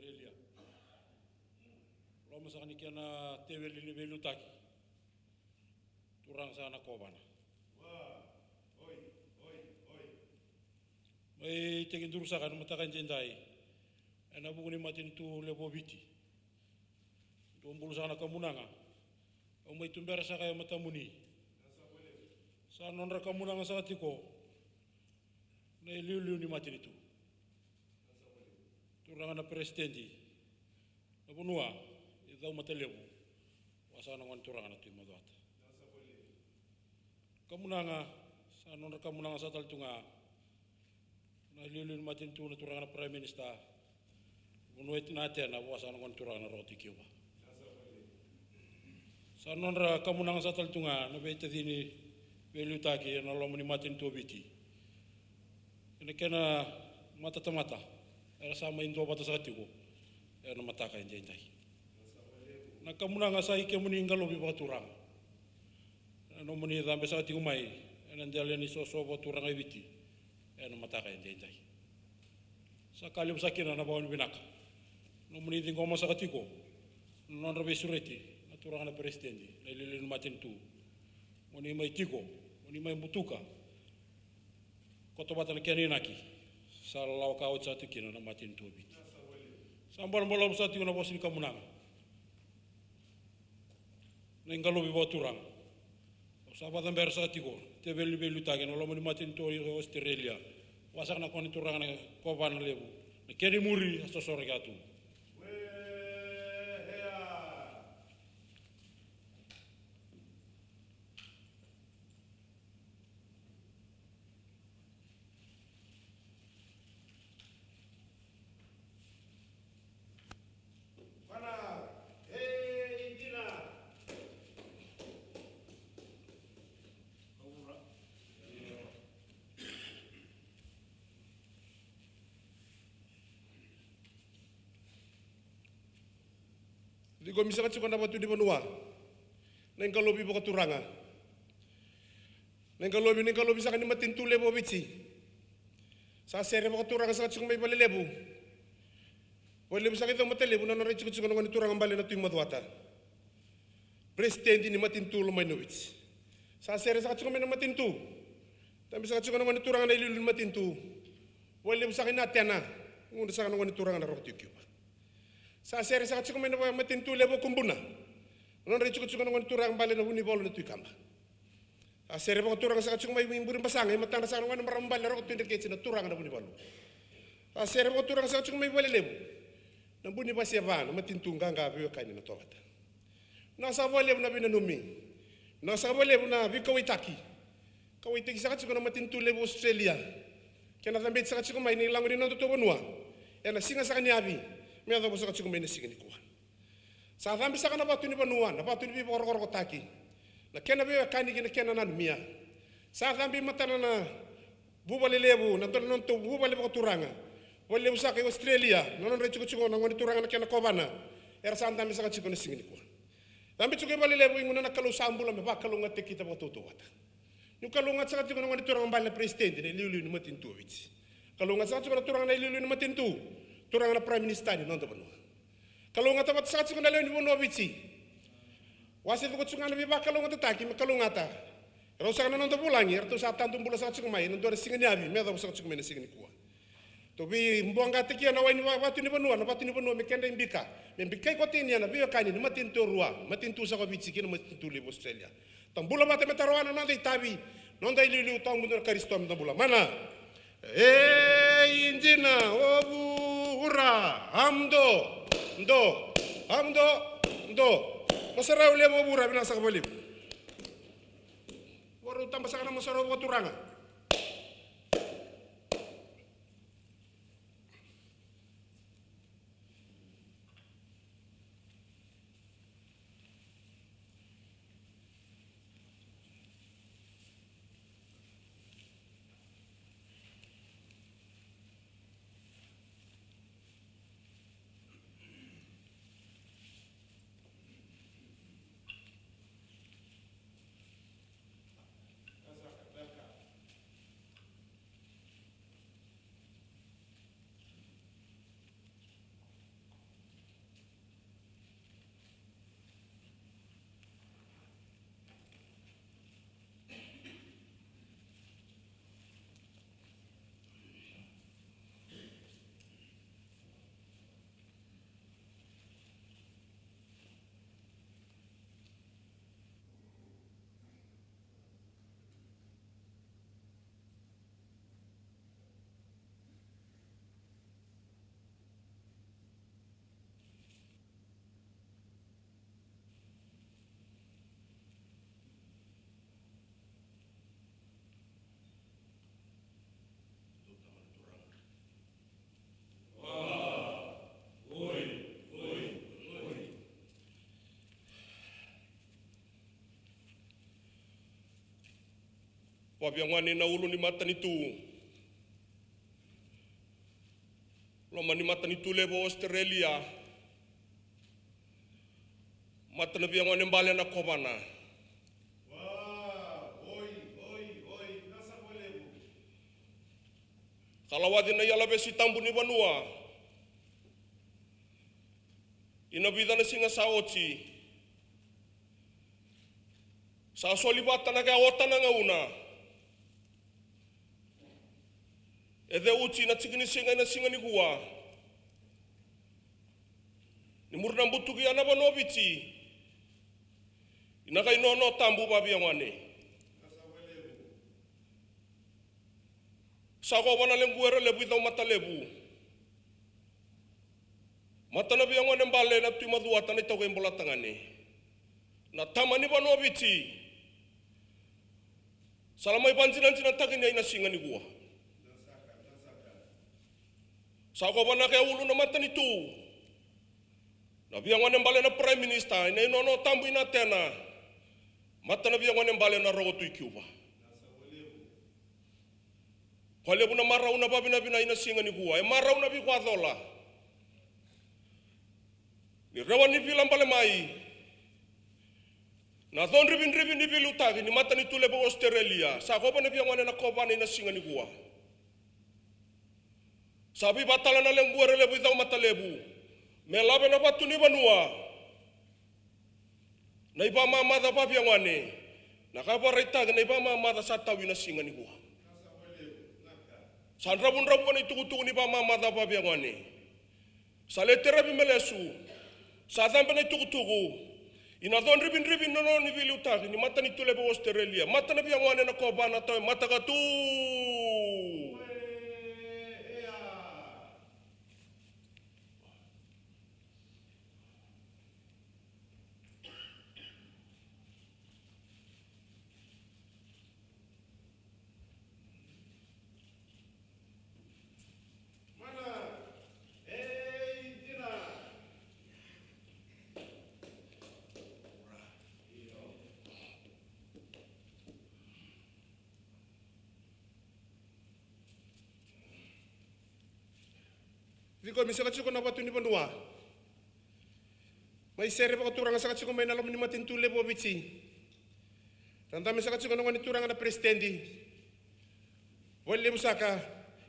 Australia. Lo masakani kiana tewe lili velu taki. Turang sana kobana. Mai tekin turusakan matakan jendai. Ena bunguni matin tu lebo biti. Tumbul sana kamunanga. Omai tumbera sakaya matamuni. Sa nonra kamunanga sa tiko. Na liu ni matin itu. Turang na presidenti. Na bunua idau matalebu. Wasana wan turang na tu madwata. Kamunanga sa nonra kamunanga sa taltunga. Na liu ni matin tu na turang na prime minister. Bunua itu natena wasana wan turang na roti kiwa. Sa nonra kamunanga sa taltunga na beta dini velu taki na lo ni matin tu biti. Ina kena mata tamata. Era sama indo bata sa tiko. Era mataka injai. Na kamunanga sa ike muni ngalo bi baturang. No muni dambe sa tiko mai. Ena ndale ni so baturang ai biti. Era mataka injai. Sa kali sakina na bawon binaka. No muni dingo masa tiko. Non rabe sureti. Turang na presidenti. Na lilin matin tu. Muni mai tiko. Muni mai mutuka. Koto bata na kianinaki. Sa lau kau sa tikina na matin tu biti. Sambal malam sa tikina bos ni kamunanga. Na ingalo bi baturang. Sa bata ber sa tiko. Te belu tagi na lo ni matin tu Australia. Wasak na koni turang na koban lebu. Na keri muri sa sore gatu. Di komisi kat sukan dapat di benua. Neng kalau bi boka turanga. Neng kalau bi sakan matin tu lebo bici. Sa sere boka turanga sakat sukan mai bale lebu. Wale bi sakat mata lebu na reci sukan ngani turanga bale na tu madwata. President ni matin tu lo mai no bici. Sa sere sakat sukan mai matin tu. Tapi sakat sukan ngani turanga na ilul matin tu. Wale bi sakat na tena. Ngun sakat ngani turanga na roti kiba. Sa sere sa tsiko mena matin tu lebo kumbuna. Non re tsiko ngon turang bale na huni bolo na tu kamba. Sa sere ba turang sa tsiko mai imburin pasang ay matang sa ngon marambal na ro tu ndeke na turang na huni bolo. Sa sere ba turang sa tsiko mai bale lebo. Na buni ba sia ba na matin tu nganga biyo kaini na tawata. Na sa bole na binanumi. Na sa bole na bi kawitaki. Kawitaki sa tsiko na matin tu lebo Australia. Kena tambet sa tsiko mai ni lango ni na to bonua. Ena singa sa kanyabi. Mea da bosa katsiko mene sigini kuwa. Sa dhambi saka na batu ni banuan, na batu ni bi borgor taki. Na kena bi kani gina kena nan mia. Sa dhambi matana na bubale lebu, na non to bubale ba turanga. Wale usaka Australia, na non rechu kuchungo na ngoni turanga na kena kobana. Era sa dhambi saka chiko na sigini kuwa. Dhambi chuke bale lebu inguna na kalu sambula me ba kalu ngate kita ba toto wata. Ni kalu ngat saka chiko na ngoni turanga bale president ni liulu ni matin tu wits. Kalu ngat saka chiko na turanga na liulu ni matin tu. Turang na prime minister ni non benua. Kalau ngata bat saat sikuna leon benua bici. Wasit ko tsunga na biba kalau ngata taki kalau ngata. Kalau sa non to pulangi, erto sa tantum bula sa tsukuma ini non singani abi, me da sa tsukuma ni singani kuwa. To bi mbonga teki na wani watu ni benua, na watu ni benua me kenda imbika. Me mbika ko tini na biyo kani ni matin to rua, matin tu sa ko bici kina matin tu le Australia. Tambula mate metaroana na dai tabi, non dai liu tong mundur karistom tambula. Mana? Injina obu ura amdo masarau le mo bura bina sa kabalib waru tamba sa kana masarau ko turanga pabiangani na ulu ni mata nitu. Loma ni mata nitu lebo Australia. Mata na biangani mbale na kobana. Kalawadi na yala besi tambu ni banua. Ina vida na singa sa oti. Sa solibata na kaya ota na ngauna. Ede uti na tigini singa na singa ni gua. Ni murna mbutugi ana banobiti. Ina kai no tambu babi yangwane. Sako bana lenguere lebu itau mata lebu. Mata na biang wane mbale na tui madua tana itau kai mbola tangane. Na tamani bano biti. Salamai banjinan jinan takini ina singa ni gua. Sako bana kaya ulu na mata ni tu. Na biang wane mbale na prime minister ina inono tambu ina tena. Mata na biang wane mbale na rogo tui Cuba. Kale buna marau na babina bina ina singa ni gua. E marau na bi kwa dola. Ni rewan ni bilang pale mai. Na don ribin ni bilu tagi ni mata ni tule bo Australia. Sa ko na biang wana na ko bana ina singa ni gua. Sabi batala na lenguere lebu itau mata lebu. Me labe na batu ni banua. Na iba mama da biang wane. Na kabar itag na iba mama da satawi na singa ni gua. San rabun-rabun itu kutu ni ba mama da babi ngani. Saletera bi melesu. Sa tambe na itu kutu. Ina don ribin no ni bilu tagi ni mata ni tule bo Australia. Mata na bi ngani na ko bana to mata ka tu. Viko misa katsuko na batu ni banua. Mai sere pa turanga sa katsuko may nalom ni matintule po bitsi. Tanda misa katsuko na wani turanga na presidendi. Wali musaka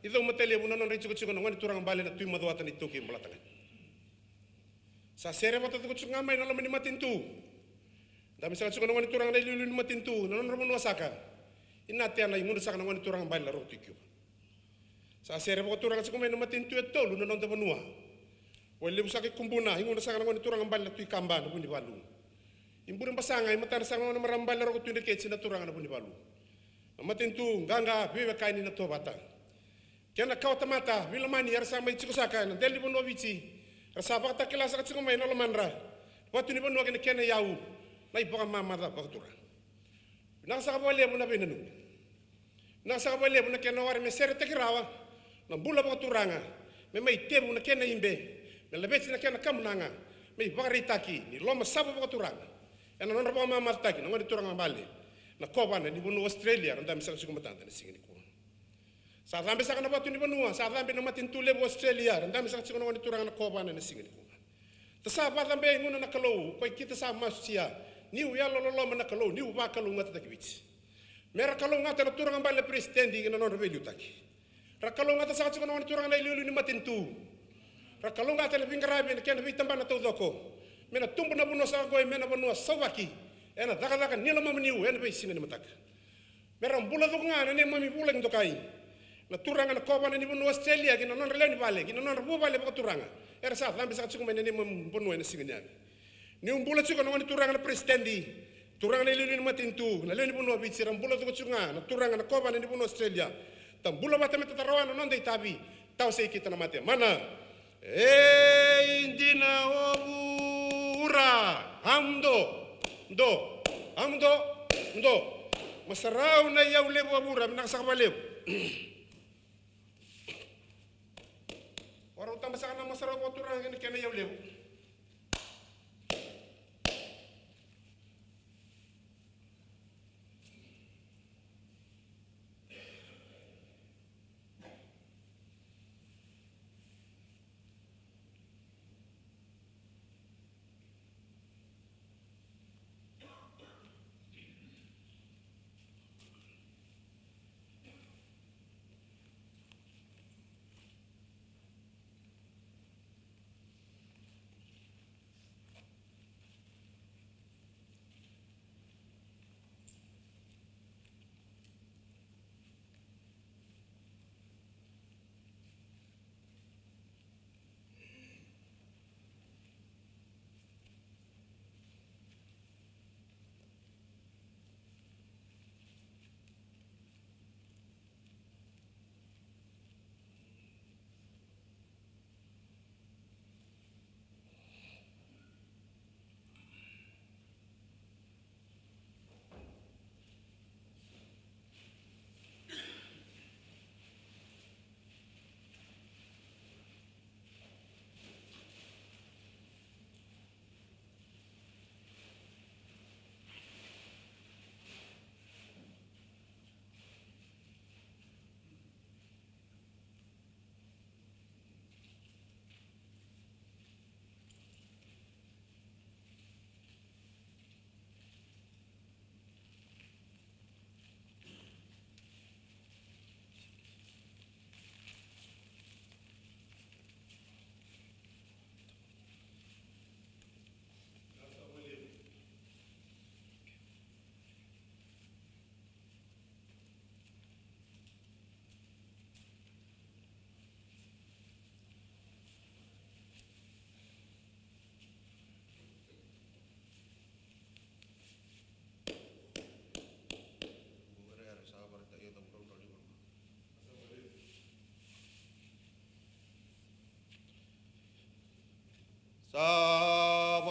ito matele bunan ng ritsuko na wani turanga bale na tuy maduatan ito kim balatangan. Sa sere pa katsuko nga may nalom ni matintu. Tanda misa katsuko na wani turanga na ilulu ni matintu. Nanon ramon wasaka. Inatian na imunod sa kanang wani turanga bale na rotikyo. Sa sere po turang sa kumay na matintu ito, lunan ang tabanua. Wali mo sakit kumbuna, hingun na sa kanang turang ang bala tuy kamba na buni balu. Imburin pasangay, matan sa kanang marambal na rogo tuy naketsi na turang na buni balu. Matintu, ganga, biwa kainin na to bata. Kaya nakawata mata, bilamani, yarasa may tsikusakan, deli mo novici, rasapa kata kilasa katsi kumay na lamanra. Watu ni banua kina kena yau, na ibaka mamada bakatura. Nasa kabali mo na binanu. Nasa kabali mo na kena wari me sere tekirawa. Na bula pa turanga, may tebu na kena imbe, may labets na kena kamunanga, may bakaritaki, ni loma sabo pa turanga. Yan ano na pa mamataki, na wani turanga mali, na koba na ni bunu Australia, ang dami sa kasukumatanda na singin ko. Sa dami sa kanabatu ni banua, sa dami na matintule po Australia, ang dami sa kasukumatanda turanga na koba na singin ko. Tasa pa dami nguna nakalo, kay kita sa masusia, niu ya lololoma nakalo, niu ba kalong matatakibits. Mera kalong ngata na turanga mali presidendi, gina non rebellion taki. Rakalong ata sa katsuko na turang na ilulu ni matintu. Rakalong ata labing karabi na kaya nabitamba na tawdoko. Mena tumbo na buno sa agoy, mena buno sawaki. Ena daka nila mamaniu, ena ba isina ni mataka. Merang bula do nga, na mami bula ng dokay. Na turanga na koba na ni buno Australia, gina non relaw ni bale, gina non rabu bale baka turanga. Era sa lambi sa katsuko may na ni mambuno na singanyan. Ni bula tsuko na turanga na presidendi. Turanga na ilulu ni matintu. Na leo ni buno abitsi, rambula do katsuko nga, na turanga na koba na ni buno Australia. Tambula mata meta tarawan non dai tabi tau sei kita na mate mana hindi na obura amdo masaraw na yaw lebo obura minakasa kabalew waro tamba sa kanang masaraw ko turang ni kena yaw lebo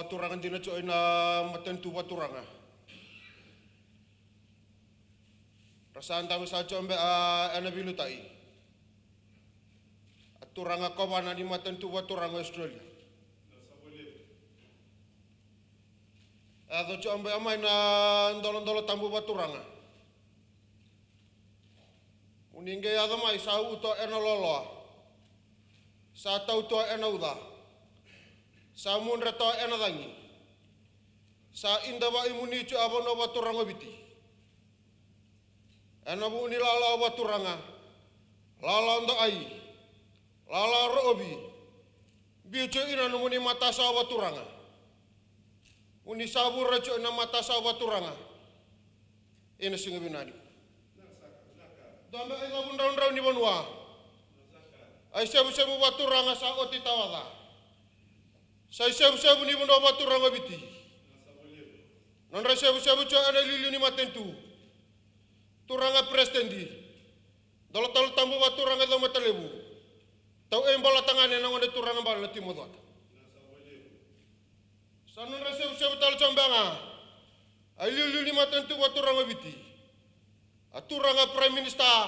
turangan dina coy na matentu baturanga. Rasaan tamu saja ambe ana bilutai. Aturanga kobana di matentu baturanga Australia. Ado coy ambe amai na ndolo tambu baturanga. Uninge ada mai sa uto ena lolo. Sa tau to ena uda. Sa munre to ena dangi. Sa inda ba imuni cu abono baturanga biti. Ena bu ni lala baturanga. Lala ndo ai. Lala robi. Bicu ina numuni mata sa baturanga. Uni sabu racu ina mata sa baturanga. Ina singa binadi. Damba ina bunda ni bonua. Ai sebu baturanga sa oti tawada. Sai sebu ni bunda baturanga biti. Non sebu co ana lili ni matentu. Turanga prestendi. Dolo tol tambu baturanga do matalebu. Tau embola tangane na ngone turanga bala timodot. Sanon sebu tol combanga. Ai lili ni matentu baturanga biti. Aturanga Prime Minister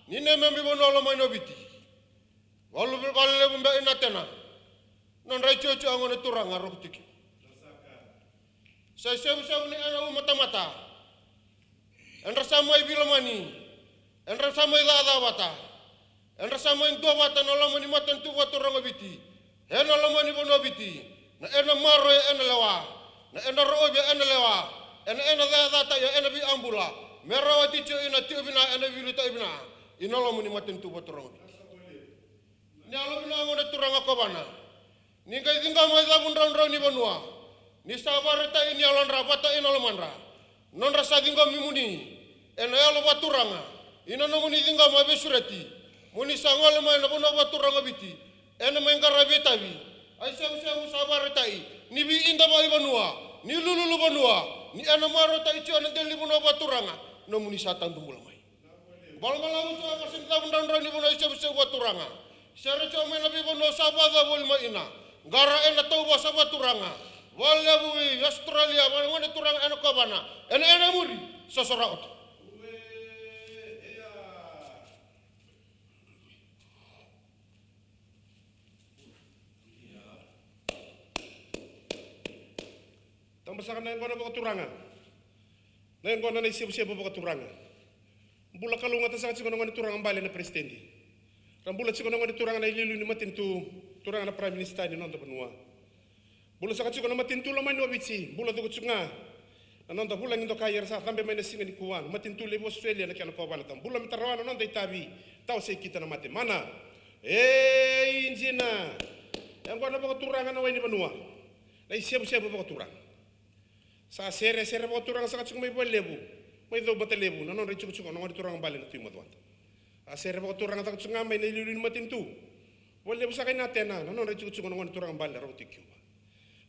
ni neme mi bonolo mo nobiti. Walu balle bumba inatena. Non rai coco angone turanga roktiki. Sai sebu ni ana mata-mata. Enra samai bilamani. Enra samai dada bata. Enra samai do bata nolomo ni matentu baturanga biti. Ena lomo ni bonobiti. Na ena maro ena lewa. Na ena robe ena lewa. Ena dada ya ena bi ambula. Merawati cu ina tiu bina ena bilu ta ibina. Inolo muni matentu baturanga. Ni alo bina ngone turanga kobana. Ni kai tinggal mai da bundra ni bonua. Ni sabar ta ini alon rabata inolo manra. Non rasa tinggal mimuni. Ena alo baturanga. Ina no muni tinggal mai besurati. Muni sangol mai na bono baturanga biti. Ena mai ngarabetabi. Ai sebu sabar ta i. Ni bi inda mai bonua. Ni lulu bonua. Ni ena maro ta icu ena deli bono baturanga. No muni satan tumbula mai. Bal-balamu tu apa sinta bundra ni bono sebu baturanga. Sere co mai nabi bono sabada bol mai ina. Gara ena tau basa baturanga. Wala bui Australia mana turanga ena kobana. Ena muri sosoraut. Tambasakan na ngono baturanga. Ngayon ko na naisip-sipo pa katuranga. Bula kalungat sa katsi ko naman iturang ang bali na presidente. Rambulat si ko naman iturang na ililu ni matintu turang na prime minister ni nonda banua. Bula sa katsi ko naman matintu lamay no abitsi. Bula dugot nga. Nonda bula ngindo kaya sa tambe may nasinga ni kuwan. Matintu lebo Australia na kaya nakuha balatam. Bula mitarawan nonda itabi. Tao sa kita na matin. Mana? Injina. Yang ko na pa katurangan na way ni banua. Naisip-sipo pa katurang. Sa sere mo turang sa katsung may lebu. May do batalebu nanon rechu kutsung nanon turang balen tu madwat. A sere mo turang sa katsung may nililin matintu. Lebu sa kay natin na nanon rechu kutsung nanon turang balen ro tikyu.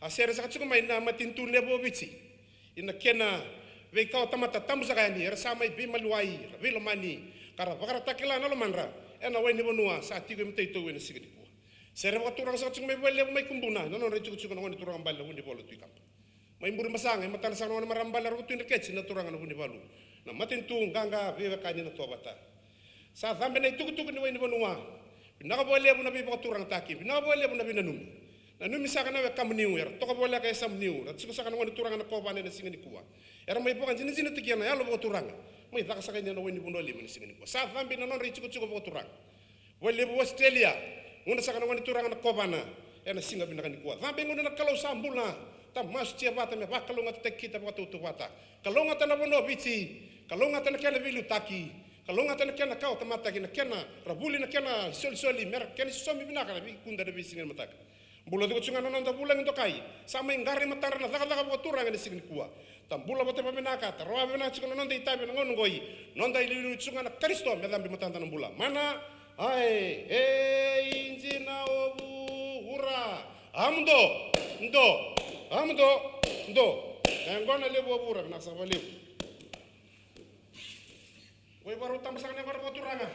A sere sa katsung may na matintu nebo bitsi. Ina kena ve ka tamata tamu sa kay ni rasa may bimalwai vilomani kara bakara takila na lomanra. Ena way ni bonua sa tigo mteito wen sigidi po. Sere mo turang sa katsung may lebu may kumbuna nanon rechu kutsung nanon turang balen wundi bolo tu kamp. May mburi masanga matan sa naman marambal na rutin rekets na turangan na bunibalu na matintu ganga viva kanya na tuwabata sa thambe na itukutuk ni wani banua pinakabole mo na bipa turang taki pinakabole mo na binanum na numisa ka na kamniu er to kabole kay samniu at suka sa kanang turangan na kobane na singani kuwa era may pokan sinin tikian na yalo mo turanga may taka sa kanya na wani bunoli mo ni singani kuwa sa thambe na non richu kuchuko mo turang wale mo Australia nguna sa kanang turangan na kobana ena singa binakani kuwa thambe nguna na kalau sambula mas cia bata me bakalunga te kita bata tu bata kalunga tana bono biti kalunga tana kena bilu taki kalunga tana kena kau tamata kena rabuli na kena soli mer kena somi binaka na bikunda de bisingen mataka bula de kutsunga nonda bula ngindo kai sama ingari matara na daga botura ngene signi kuwa tam bula bote pamenaka ta roa bena tsuna nonda itabe ngon ngoi nonda ilu tsunga na kristo me dambi matanta na bula mana ai injina obu ura amdo ndo ngona lebo bura na sa valeu Woi baru tambah sangat baru boturanga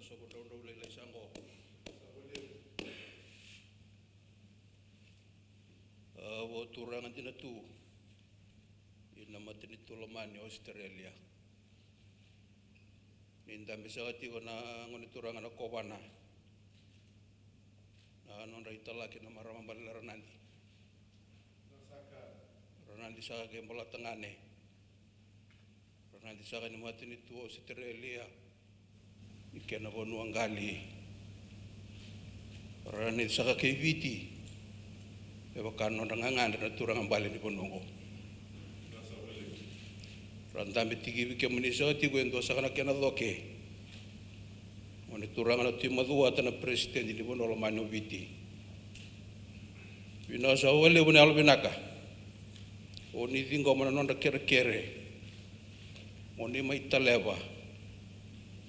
sobo daw lay sango. Wo turangan tinatu ina matini tulamani Australia. Ninda misawati wana ngoni turangan na kowana. Na non raita laki na maramambal ranandi. Ranandi sa ke bola tengane. Ranandi sa ni matini tu Australia. Ikena bonu angali. Ranandi sa ke viti. Eba kano nangangan na turangan bali ni bonongo. Randambe tigi wike munisa tigo endo sakana kena doke. Mone turangan na timadua tana presidente ni bonolo mano viti. Bina sa wale bune albinaka. Oni dingo mana nonda kere. Oni mai taleba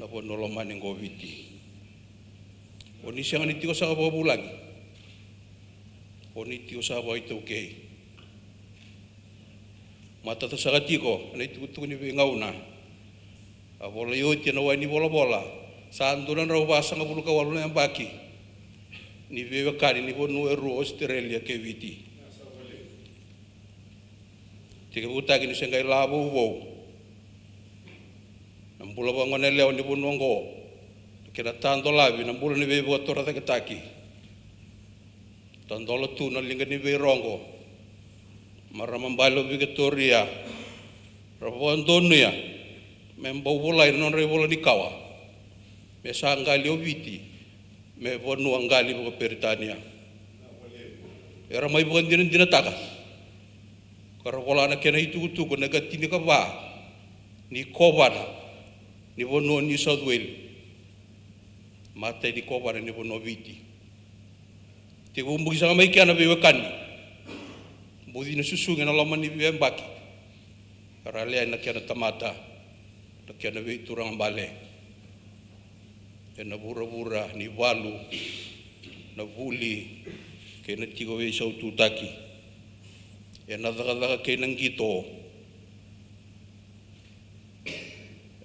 na bonolo maningo viti. Oni siang ni tigo sa lagi. Oni tigo sa itu okay. Mata to sagatiko na itutu ni ngauna abola yoti na wani bola sanduran raw basa nga bulu kawalu na baki ni bebe kari ni bonu eru Australia ke viti tiga buta gini sengai labu wo nambula bangone leo ni bonongo kira tanto labi nambula ni bebe watora takitaki tandolo tu na linga ni bebe rongo maramambalo Victoria Rapondonia membo bola non revola di kawa mesa angali obiti me bonu angali bo Peritania era mai bukan dina taka karabola na kena itu ko negatini ka ba ni kobana ni bonu ni South Wales mate di kobana ni bonu obiti tigumbu sa mai kana be wakani budi na susungan na laman ni bembaki karalea na kena tamata na kena be turang bale na bura ni walu na buli kena tigo we sautu taki na daga kena ngito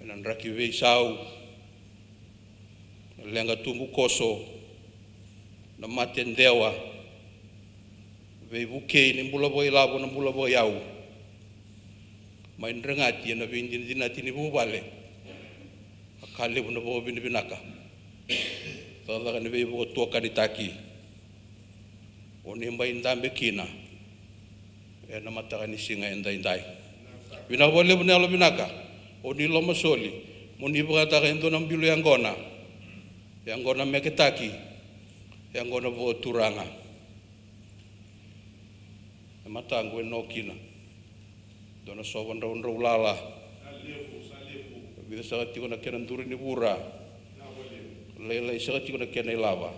na raki we sau lenga tumbu koso na matendewa ve buke ni bula boy labo na bula boy yau main rengati na vindin dinati ni bubale akale buna bo binaka tala kan ve bo to kanitaki oni mbai ndambe kina na mata ni singa indai bina bole buna lo binaka oni lo masoli moni bata kan do nam bilu yang gona meketaki yang gona bo turanga mata ngwe nokina dona sovan raun lala bisa sakati kona kena turi ni bura lele sakati kona kena lava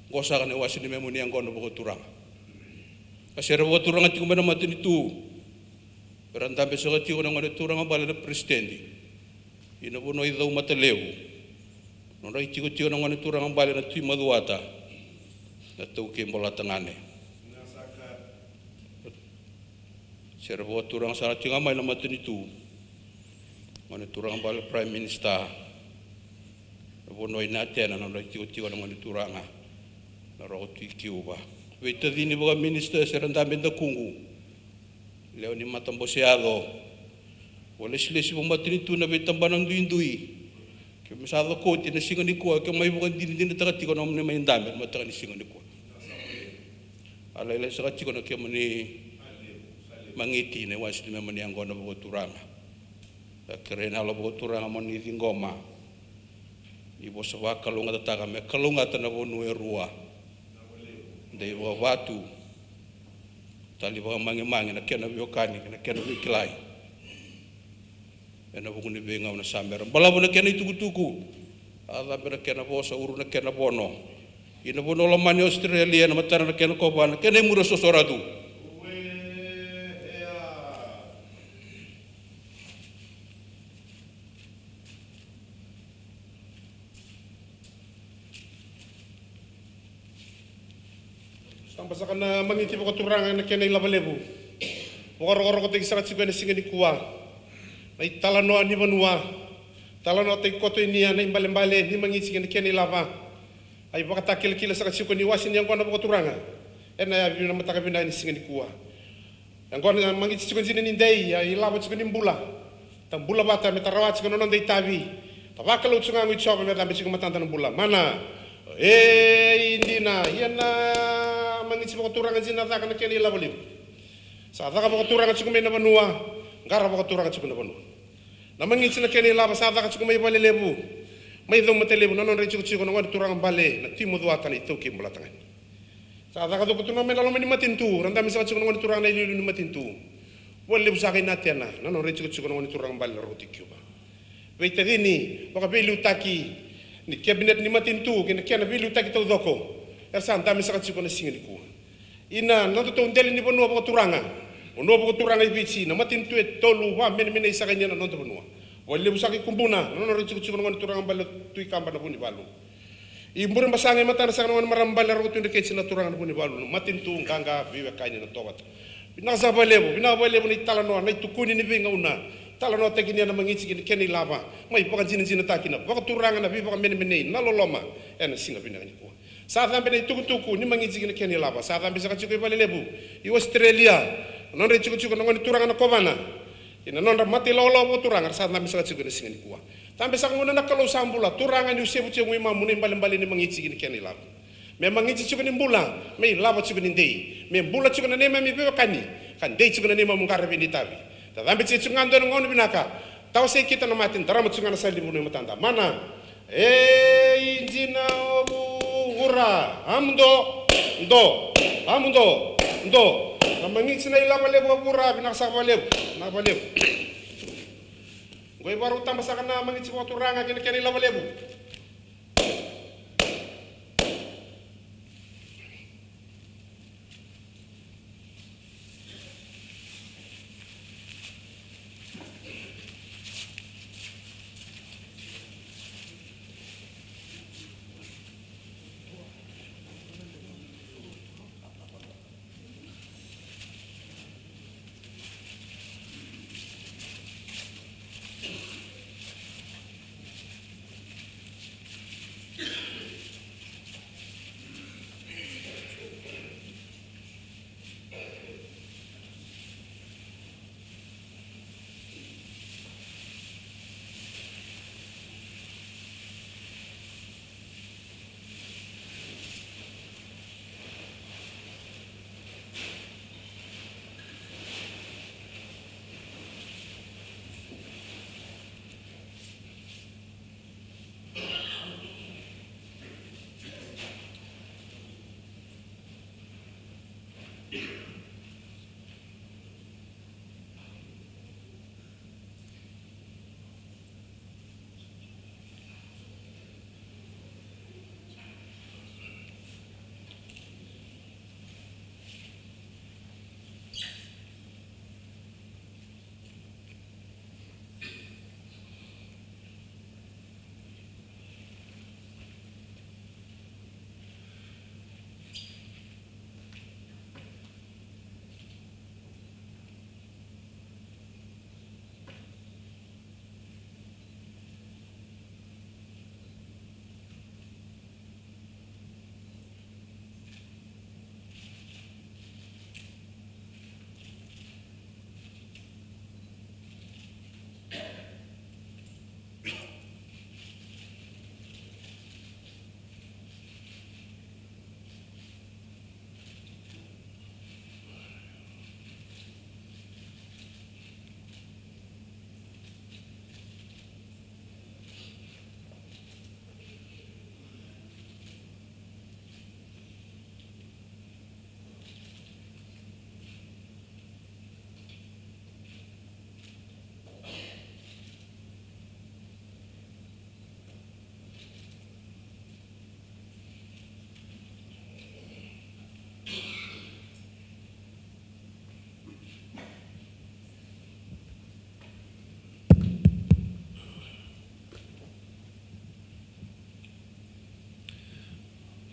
gosa kana wasini memuni yang kono boko turang kasere boko turang ati kumena matini tu berantambe sakati kona ngone turang bale na presidente ina bono idau matalewu nona itiko tiko ngone turang bale na tui maduata na tau ke bola tengane servo turang sana tinga mai nama tunitu ngone turang bal prime minister bono ina tena no tigo na ngone turanga na ro tikiuba weta dini boga minister seranda benda kungu leo ni matambo seado wala silesi bomba tunitu na betambanang duindui ke misado ko tina singa ni ko ke mai boga dini taka tigo na mai ndambe mata ni singa ni ko ala ile saka tigo na ke mani mangiti ne wasli memani angona bo turanga kerena lo bo turanga moni ngoma ibo sawa kalunga tataka me kalunga tana bonu erua dei bo watu tali bo mangi na kena biokani na kena bikilai ena buguni benga na samber bala bona kena itukutuku ala bena kena bo sa uru na kena bono ina bono lo mani Australia na matara na kena kobana kena mura sosoratu Sampai sakana mangiti poko turangan na kena ilabalebu. Pokoro ko tegi sakat sigana singa ni kuwa. May talano ani manua. Talano te koto inia na imbale-mbale ni mangisi keni lava. Ai pakakila sa katsiko ni wasin yang kona turanga. Ena ya bina mataka bina ni singa ni kuwa. Yang kona mangisi chiko sini ni dei ai lava chiko ni mbula. Tambula bata metarawat chiko nonon dei tabi. Tabakalo chunga ngi choba meta chiko matanda mbula. Mana indina yana mangisi turanga sina taka na keni lava libu. Sa taka turanga chiko mena banua. Ngara turanga chiko na banua. Na mangisi na keni lava sa taka chiko mai bale lebu. Mai do matelebu nonon re chiko na turanga bale na timu duata ni toki mbula tangan. Sa taka do kutuna mena lo meni matintu randa misa chiko na turanga na ilu ni matintu. Wale busaka inatiana nonon re chiko na turanga bale roti Cuba. Veita dini baka beli utaki ni cabinet ni matintu kena kena beli utaki tau doko. Ersa anda misa chiko na singa ni ku. Ina nanto to ndeli ni bonua baka turanga. Ono baka turanga ibici na matintu e tolu wa mena isa kanya na nanto bonua. Wale busaka kumbuna nonon re chiko na turanga bale tui kamba na buni balu. Imbur masange mata na sa naman marambal na roto ndike na turanga na buni balu. Matintu nganga biwe kanya na tobat. Binabalebo ni talano na itukuni ni binga una. Talano te kini na mangisi kini lava. Mai pakan sini takina. Baka turanga na biwa mene naloloma. Ena singa bina ni kuwa. Sa tambe na tuku ni mangisi kini lava. Sa tambe sa kachiko balelebu. I Australia. Non re chiko na ngani turanga na kobana. Ina non ra mati lolo turanga sa tambe sa kachiko ni singa ni kuwa. Tambe sa ngona nakalo sambula turanga ni usebu che ngui mamu ni mbali ni mangisi kini lava. Me mangisi chiko ni mbula. Me lava chiko ni ndei. Me mbula chiko na nema mi bewa kani. Kan dei chiko na nema mungara bini tabi. Tadambe chiko ngando na ngono binaka. Tau se kita na matin darama chiko na sali bunu matanda. Mana injina obu ura amdo ndo. Na mangisi na ilaba lebo ura binaka balebo. Na balebo. Goy baru tambah sakana mangisi ko turanga kini ilaba lebo.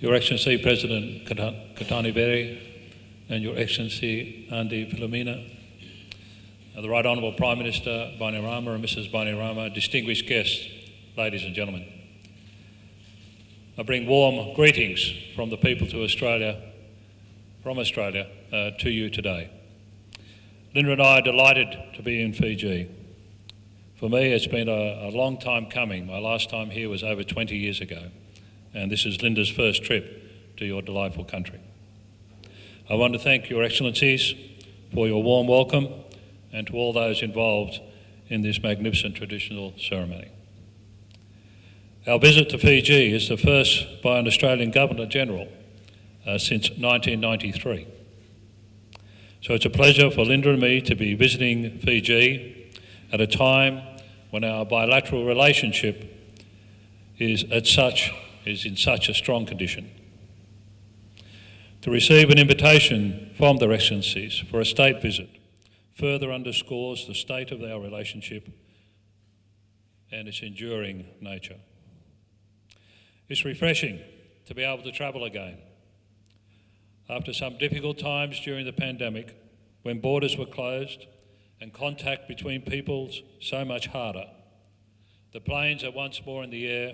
Your Excellency President Katani Berry and Your Excellency Andy Philomena, the Right Honourable Prime Minister Bainimarama and Mrs Bainimarama, distinguished guests, ladies and gentlemen. I bring warm greetings from the people from Australia to you today. Linda and I are delighted to be in Fiji. For me, it's been a long time coming. My last time here was over 20 years ago, and this is Linda's first trip to your delightful country. I want to thank Your Excellencies for your warm welcome and to all those involved in this magnificent traditional ceremony. Our visit to Fiji is the first by an Australian Governor-General since 1993. So it's a pleasure for Linda and me to be visiting Fiji at a time when our bilateral relationship is in such a strong condition. To receive an invitation from their Excellencies for a state visit further underscores the state of our relationship and its enduring nature. It's refreshing to be able to travel again. After some difficult times during the pandemic, when borders were closed and contact between peoples so much harder, the planes are once more in the air,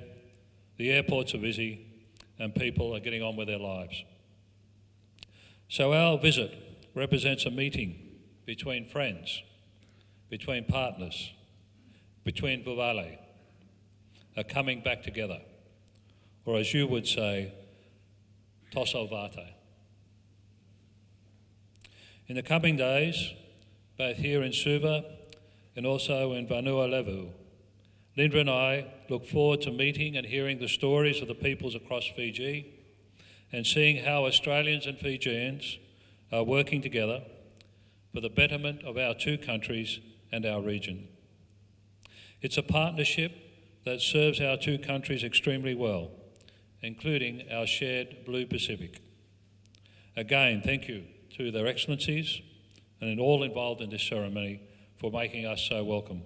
the airports are busy, and people are getting on with their lives. So our visit represents a meeting between friends, between partners, between Vuvale, a coming back together, or as you would say, Toso Vate. In the coming days, both here in Suva and also in Vanua Levu, Linda and I look forward to meeting and hearing the stories of the peoples across Fiji and seeing how Australians and Fijians are working together for the betterment of our two countries and our region. It's a partnership that serves our two countries extremely well, including our shared Blue Pacific. Again, thank you to their Excellencies and all involved in this ceremony for making us so welcome.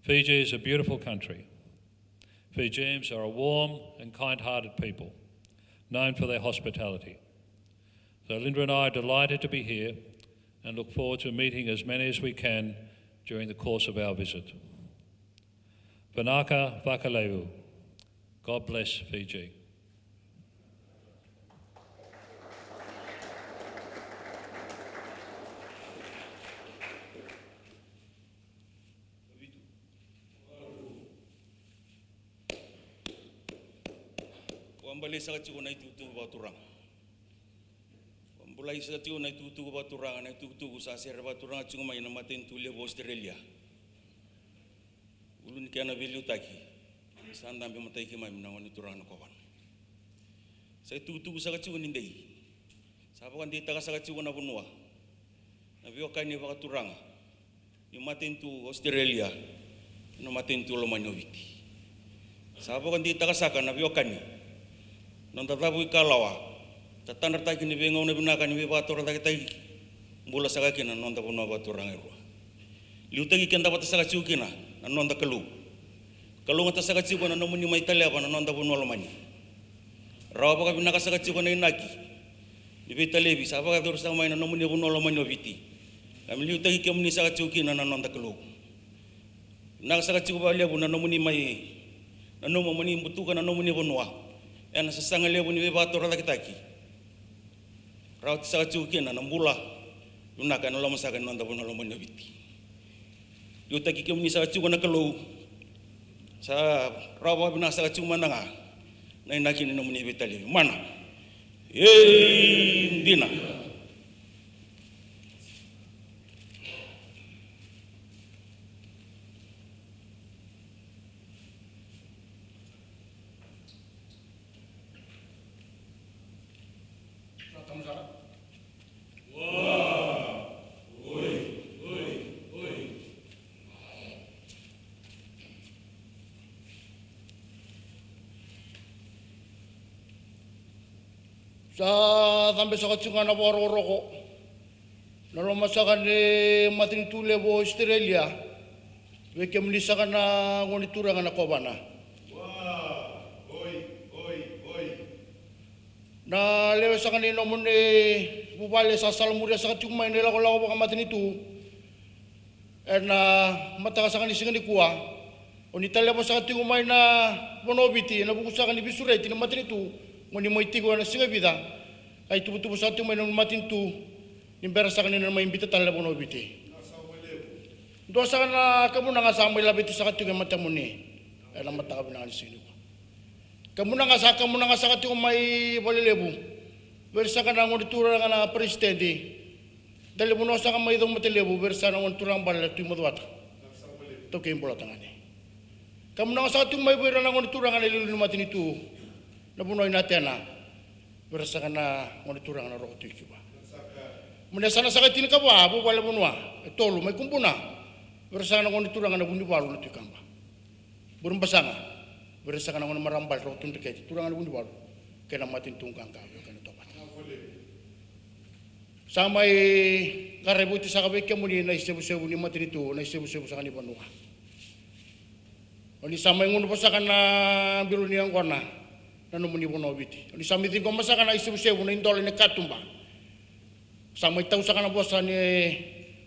Fiji is a beautiful country. Fijians are a warm and kind-hearted people, known for their hospitality. So Linda and I are delighted to be here and look forward to meeting as many as we can during the course of our visit. Vanaka Vakaleu. God bless Fiji. Wambale sa katigo na itutu baturang. Wambulai sa katigo na itutu baturang na itutu sa sera baturang at sumay na matin tulia bo Australia. Ulun kaya na velu taki. Saan dami matay kimay na wani turang na kawan. Sa itutu sa katigo nindai. Sapa kan dita ka sa katigo na bunwa. Na biyo kay ni bakaturang. Yung matin tu Australia. Na matin tu Lomanyoviti. Sapa kan dita ka saka na biyo kani. Nonta tabu ikalawa, tatandar taki ni bengo ni binaka ni batora taki taki, mula saka kina nonta punwa batora ngirua. Liu taki kenda bata saka ciu kina, nonta kalu. Kalu ngata saka ciu kana nomuni mai Italia pa nonta punwa lomani. Rawa baka binaka saka ciu kana inaki, ni Italia bisa baka dur sama ina nomuni punwa lomani obiti. Kami liu taki kemuni saka ciu kina nonta kalu. Naka saka ciu ba liu na nomuni mai, na nomuni butuka na nomuni punwa. Ena sasanga lebu ni bebato rata kitaki. Raut sa kina na mula. Lunaka na lama saka nanda pun lama nyabiti. Yuta ki kemuni sa kacu na kalau. Sa rawa bina sa kacu mananga. Na inaki ni namuni betali. Mana? Dina. Sa tambe sa katsunga na waroro ko, nalomasakan ni mating tule bo Australia, weke mnisakan na ngonitura nga nakobana. Na lewe sa kanino mo ni bubale sa salamuria sa katsuma nila ko lang ako matin itu. Na mataka sa kanising ni kuwa, Oni tala mo sa ating umay na bonobiti na bukusakan ni bisureti na matin itu ngoni mo itigo na singa vida ay tubutubo sa ating umay na matin tu nimbera sa kanina na maimbita tala bonobiti. Doa sa kana kamu na nga sa may labit sa ating mata mo ni ay lang mata ka binangan sino ko. Kamu na nga sa ating umay balilebo versa ka na ngoni tura ka na presidente dali mo na sa kamay itong matilebo versa na ngoni turang balila tuyo madwata. Ito kayo mula tangani. Kamu na sa ating may bera na ngoni tura ka na ilulun matin itu na bunoy natin na versa ka na ngoni tura ka na roko tuyo kiba. Muna sana sa katin ka ba abo wala bunwa tolo may kumpuna versa na ngoni tura ka na bunibalo na tuyo kamba. Burung basanga versa ka na ngoni marambal roko tuyo kaya tura ka na bunibalo kaya na matin tungkang ka. Samay karebuti sa kabay muli na isebu-sebu ni matinito na isebu-sebu sa kanipanuha. Oni samay nguno pa sa kana biro niyang kwana na numuni bonobiti. Oni samay din ko masaka na isebu-sebu na indole na katumba. Samay tau sa kana bosa ni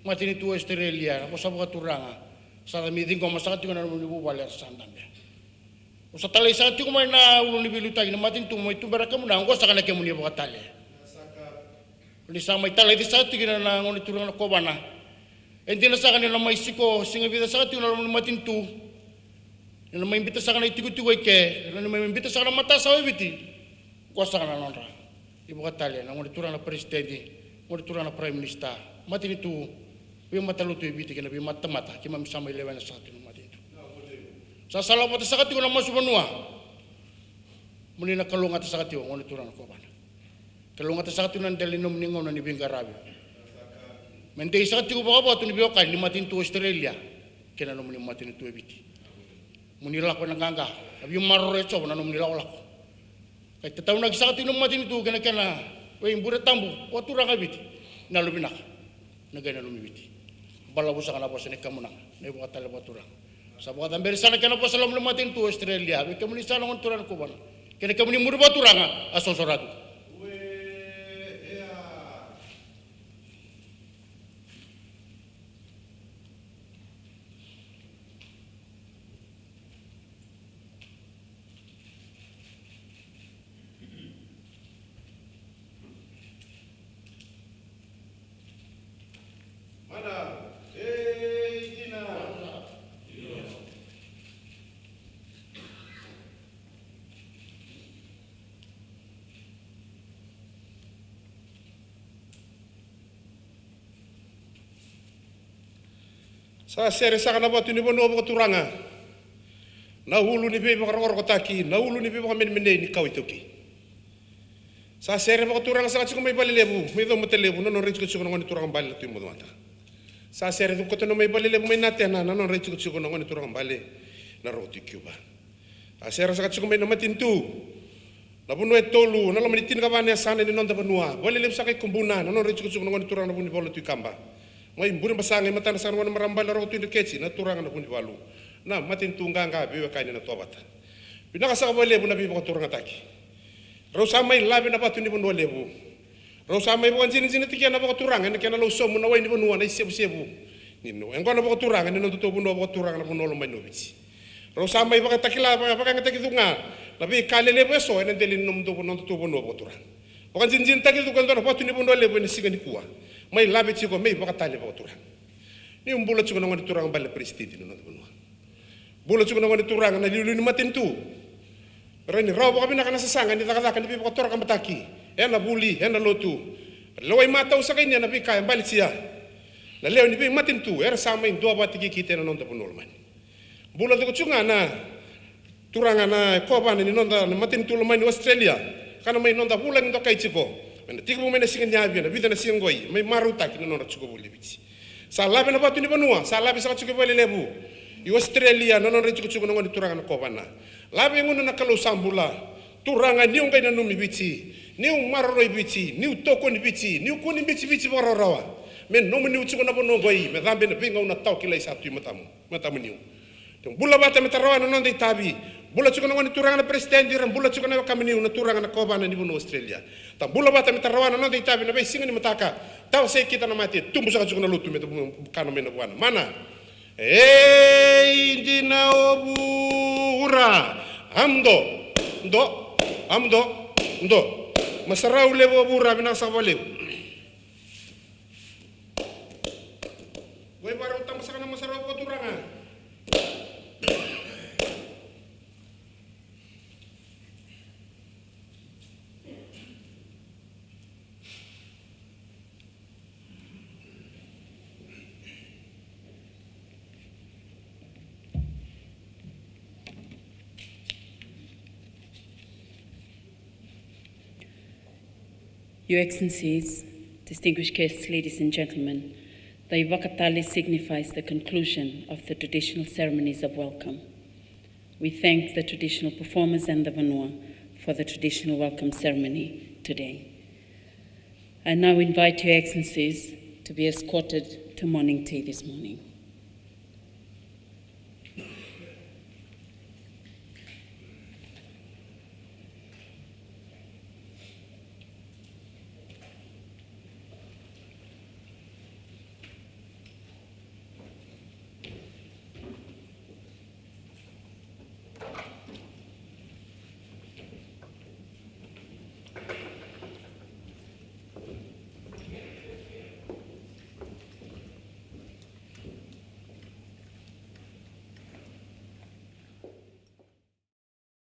matinito Australia na bosa buka turanga. Samay din ko masaka tingo na numuni bubali sa sandambe. O sa talay sa tingo may na ulo ni bilutay na matinito mo itumbara ka muna ang gosa kana kemuni buka tali. Ni samay talay di sa tigina na ngoni turang na kobana. Hindi na sa kanila may siko singa vida sa tigina na matintu. Na may imbita sa kanila tigo-tigo ke, na may imbita sa kanila mata sa wibiti. Kuasa kanila nonra. Ibu katali na ngoni turang na presidente, ngoni turang na prime minister. Matinitu wi mataluto ibiti kina bi mata-mata kima samay lewan sa tigina matintu. Sa salamat sa katigo na masubanua. Muli na kalungat sa katigo ngoni turang na kobana. Kalungat sa katunan dali nom ningaw na ni Bingarabi. Mende sa katigo ba ba tuni biokan ni matintu Australia. Kena nom ni matintu ebiti. Munila ko nanganga. Abi marorecho na nom nila wala ko. Kay tataw nag sa katigo matintu kana we imbura tambu o turang ebiti. Nalubinak. Nagana nom ebiti. Balabu sa kana po sa nikamunang. Na ibu katala ba turang. Sa buka tamberi sana kana po sa lam matintu Australia. We kamuni sana ngon turang ko bana. Kena kamuni murba turanga asosorado. Sa sere sa kana ba tuni bono ba turanga. Na hulu ni be ba ko taki, na hulu ni be ba men ni kawitoki. Sa sere ba turanga sa chiko may balilebu, may do motelebu no rechiko chiko ngoni turanga bali tu mo mata. Sa sere ko to no may balilebu may natena no rechiko chiko ngoni turanga bali na roti cuba. A sere sa chiko may namatintu. Na buno tolu na lamani tin ka ba ne sana ni nonda banua. Balilebu sa kay kumbuna no rechiko chiko ngoni turanga buni bolo tu kamba. Mai mburi basanga mata na sarwana marambala ro tu keci na turanga na buni balu na matin tunga nga biwe kaini na tobata binaka sa wale bu na biwe ko turanga taki ro sa mai labi na patu ni bu lebu ro sa mai bu jini tikia na bu turanga ne kana lo so mu na wai ni bu na sebu sebu ni no en kono bu turanga ne no to bu no bu turanga na bu no lo mai no bici ro sa mai ba takila ba ka ngata kitunga labi kale lebu so en delin no bu no to bu no bu turanga bukan jini taki tu kan do patu ni bu no lebu ni sigani kuwa mai labi chiko mai baka tali baka turang ni umbula chiko ngoni turang bale presidente no bunwa bula chiko ngoni turang na lilu ni matintu reni raw baka binaka na sasanga ni takala kan baka turang mataki ena buli ena lotu lawai mata usakay niya na bika bali siya na leo ni bi matintu era sama in dua bati kite na nonda bunol man bula to chunga na turanga na koba ni nonda matintu lo man Australia kana mai nonda bula ni dokai chiko mena tiku mena singa nyabi na vida na singoi mai maruta kina nona chuko buli bici salabe na batu ni banua salabe sa chuko bali lebu i Australia nona re chuko ngoni turanga na kobana labe ngono na kalau sambula turanga ni ngai na numi bici ni maroro bici ni toko ni bici ni kuni bici bororawa men no meni chuko na bono goi me dambe na pinga una tau kilai satu matamu ni tong bula bata metarawa na nonda tabi bula chuko ngoni turanga na presidente ran bula chuko na kamini una turanga na kobana ni bono Australia ta bula bata metarawa na nonda tabi na bai singa ni mataka taw se kita na mati tumbu sa chuko na lutu me kana me na bwana mana Indina obura. Amdo. Amdo. Masarau lewo obura binasa lewo. Gue baru utang masakana masarau poturanga. Your Excellencies, distinguished guests, ladies and gentlemen, the Ivakatali signifies the conclusion of the traditional ceremonies of welcome. We thank the traditional performers and the Vanua for the traditional welcome ceremony today. I now invite Your Excellencies to be escorted to morning tea this morning.